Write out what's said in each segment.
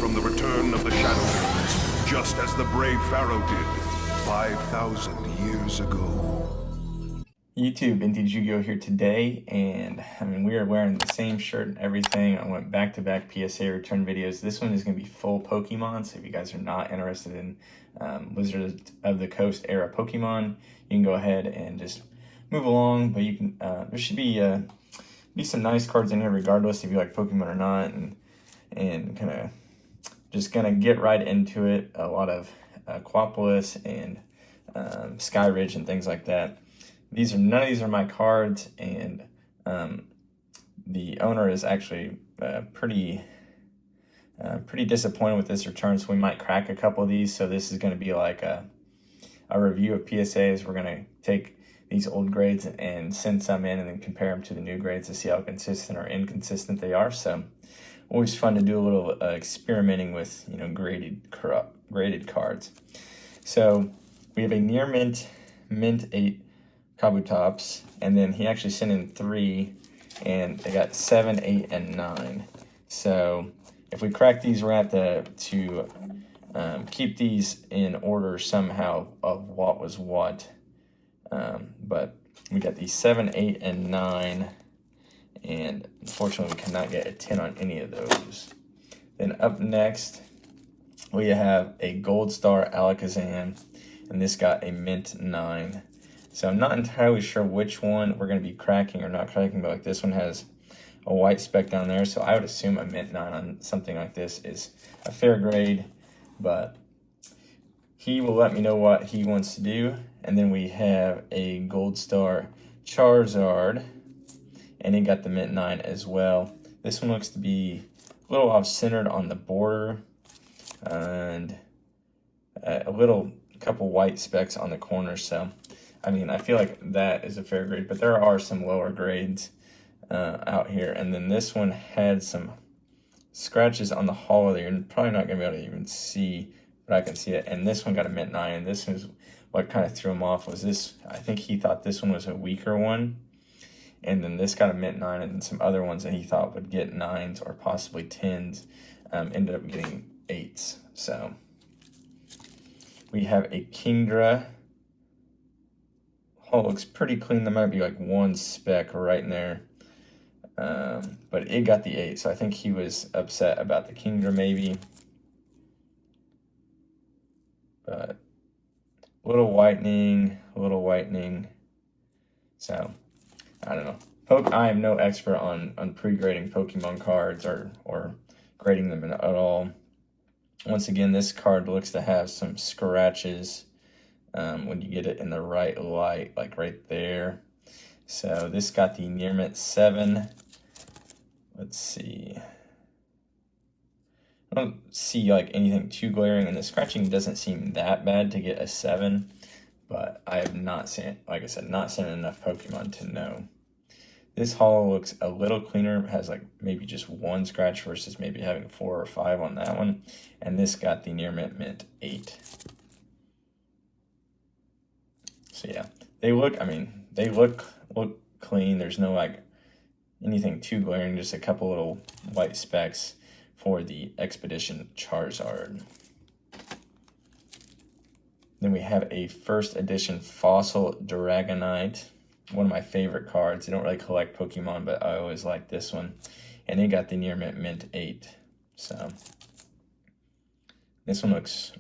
from the return of the Shadowlands, just as the brave Pharaoh did 5,000 years ago. YouTube, Vintage Yu-Gi-Oh! Here today, and I mean, we are wearing the same shirt and everything. I went back-to-back PSA return videos. This one is going to be full Pokemon, so if you guys are not interested in Wizard of the Coast era Pokemon, you can go ahead and just move along, but you can, there should be some nice cards in here regardless if you like Pokemon or not, and kind of just gonna get right into it. A lot of Aquapolis and Skyridge and things like that. None of these are my cards, and the owner is actually pretty disappointed with this return, so we might crack a couple of these. So this is going to be like a review of PSAs. We're going to take these old grades and send some in and then compare them to the new grades to see how consistent or inconsistent they are. So always fun to do a little experimenting with, you know, graded cards. So we have a near mint 8 Kabutops, and then he actually sent in 3, and they got 7, 8, and 9. So if we crack these, we're going to have to keep these in order somehow of what was what. But we got these 7, 8, and 9, and unfortunately we cannot get a 10 on any of those. Then up next, we have a Gold Star Alakazam, and this got a mint 9. So I'm not entirely sure which one we're going to be cracking or not cracking, but like this one has a white speck down there, so I would assume a mint 9 on something like this is a fair grade, but he will let me know what he wants to do. And then we have a Gold Star Charizard, and he got the mint 9 as well. This one looks to be a little off-centered on the border, and a couple white specks on the corner, so I mean, I feel like that is a fair grade, but there are some lower grades out here. And then this one had some scratches on the hollow that you're probably not going to be able to even see, but I can see it. And this one got a mint 9, and this was what kind of threw him off was this. I think he thought this one was a weaker one, and then this got a mint 9, and then some other ones that he thought would get 9s or possibly 10s ended up getting 8s. So we have a Kingdra. Oh, it looks pretty clean. There might be like one speck right in there. But it got the 8, so I think he was upset about the Kingdra maybe. But a little whitening. So, I don't know. I am no expert on pre-grading Pokemon cards or grading them at all. Once again, this card looks to have some scratches when you get it in the right light, like right there. So this got the near mint 7. Let's see. I don't see like anything too glaring, and the scratching doesn't seem that bad to get a 7, but I have not seen, like I said, not seen enough Pokemon to know. This hollow looks a little cleaner. It has like maybe just one scratch versus maybe having 4 or 5 on that one. And this got the near mint 8. So yeah, they look clean. There's no like anything too glaring, just a couple little white specks for the Expedition Charizard. Then we have a first edition Fossil Dragonite, one of my favorite cards. I don't really collect Pokemon, but I always like this one. And it got the near mint 8. So this one looks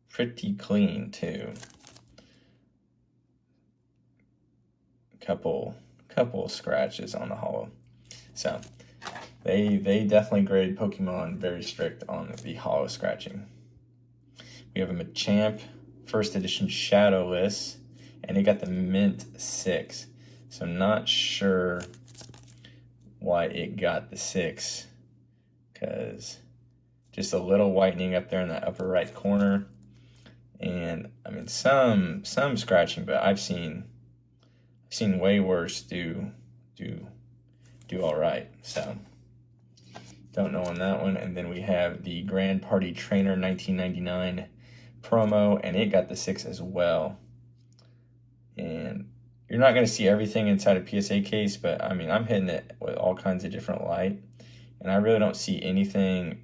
pretty clean too. Couple scratches on the hollow. So they definitely grade Pokemon very strict on the hollow scratching. We have a Machamp first edition Shadowless, and it got the mint 6. So I'm not sure why it got the 6, because just a little whitening up there in the upper right corner, and I mean some scratching, but I've seen way worse do all right. So don't know on that one. And then we have the Grand Party Trainer 1999 promo, and it got the 6 as well. And you're not going to see everything inside a PSA case, but I mean, I'm hitting it with all kinds of different light, and I really don't see anything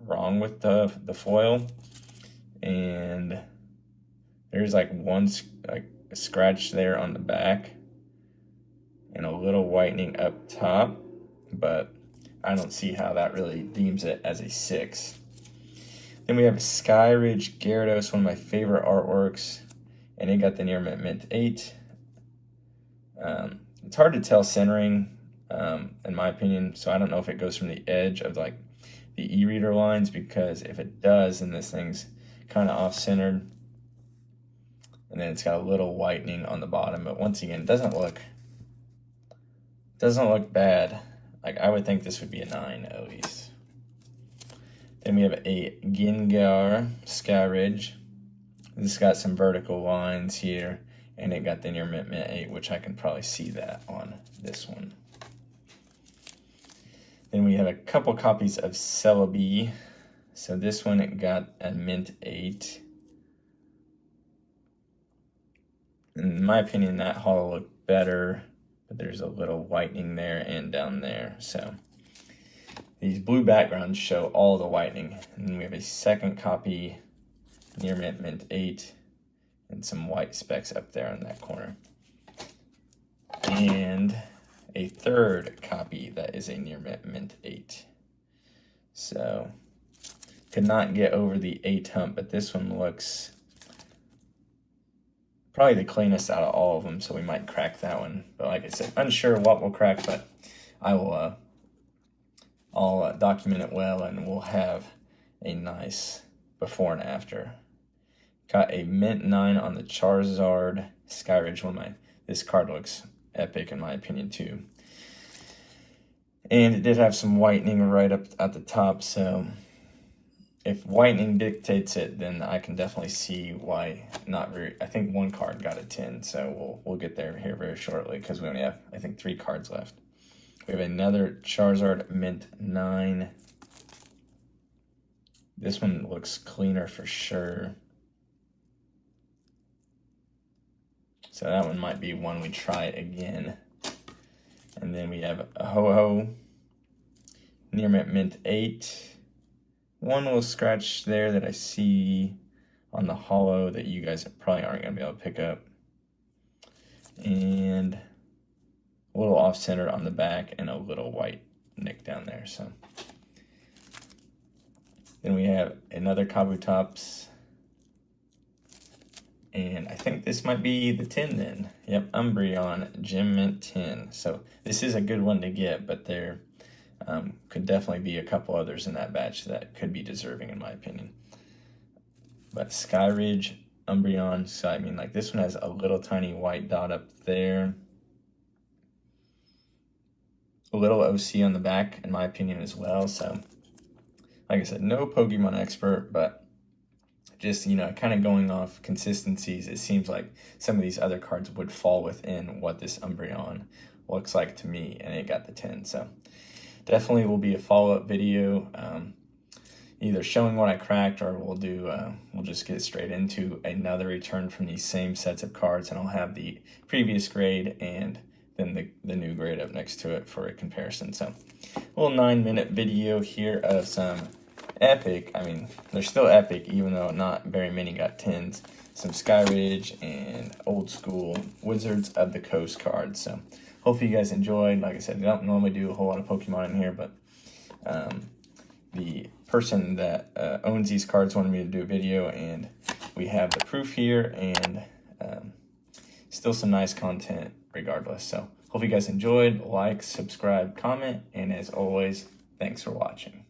wrong with the foil, and there's like a scratch there on the back and a little whitening up top, but I don't see how that really deems it as a 6. Then we have a Skyridge Gyarados, one of my favorite artworks, and it got the near mint 8. It's hard to tell centering, in my opinion, so I don't know if it goes from the edge of like the e-reader lines, because if it does, then this thing's kind of off-centered. And then it's got a little whitening on the bottom, but once again, it doesn't look bad. Like, I would think this would be a 9 at least. Then we have a Gengar Skyridge. This got some vertical lines here, and it got the near mint 8, which I can probably see that on this one. Then we have a couple copies of Celebi. So this one, it got a mint 8. In my opinion, that holo looked better, but there's a little whitening there and down there. So these blue backgrounds show all the whitening. And then we have a second copy, near mint 8, and some white specks up there in that corner. And a third copy that is a near mint 8. So could not get over the 8 hump, but this one looks probably the cleanest out of all of them, so we might crack that one. But like I said, unsure what will crack, but I'll document it well, and we'll have a nice before and after. Got a mint 9 on the Charizard Skyridge. This card looks epic in my opinion too. And it did have some whitening right up at the top, so if whitening dictates it, then I can definitely see why not very. I think one card got a 10, so we'll get there here very shortly, because we only have, I think, 3 cards left. We have another Charizard mint 9. This one looks cleaner for sure. So that one might be one we try again. And then we have a Ho-Oh, near mint 8. One little scratch there that I see on the holo that you guys probably aren't going to be able to pick up. And a little off-center on the back and a little white nick down there. So then we have another Kabutops. And I think this might be the 10 then. Yep, Umbreon Gem Mint 10. So this is a good one to get, but there could definitely be a couple others in that batch that could be deserving in my opinion. But Skyridge, Umbreon, so I mean, like, this one has a little tiny white dot up there. A little OC on the back in my opinion as well. So like I said, no Pokemon expert, but just, you know, kind of going off consistencies, it seems like some of these other cards would fall within what this Umbreon looks like to me, and it got the 10. So definitely will be a follow-up video, either showing what I cracked, or we'll just get straight into another return from these same sets of cards, and I'll have the previous grade and then the new grade up next to it for a comparison. So a little 9-minute video here of some epic, I mean, they're still epic, even though not very many got 10s. Some Skyridge and old school Wizards of the Coast cards. So hopefully you guys enjoyed. Like I said, I don't normally do a whole lot of Pokemon in here, but the person that owns these cards wanted me to do a video, and we have the proof here, and still some nice content regardless. So hope you guys enjoyed. Like, subscribe, comment, and as always, thanks for watching.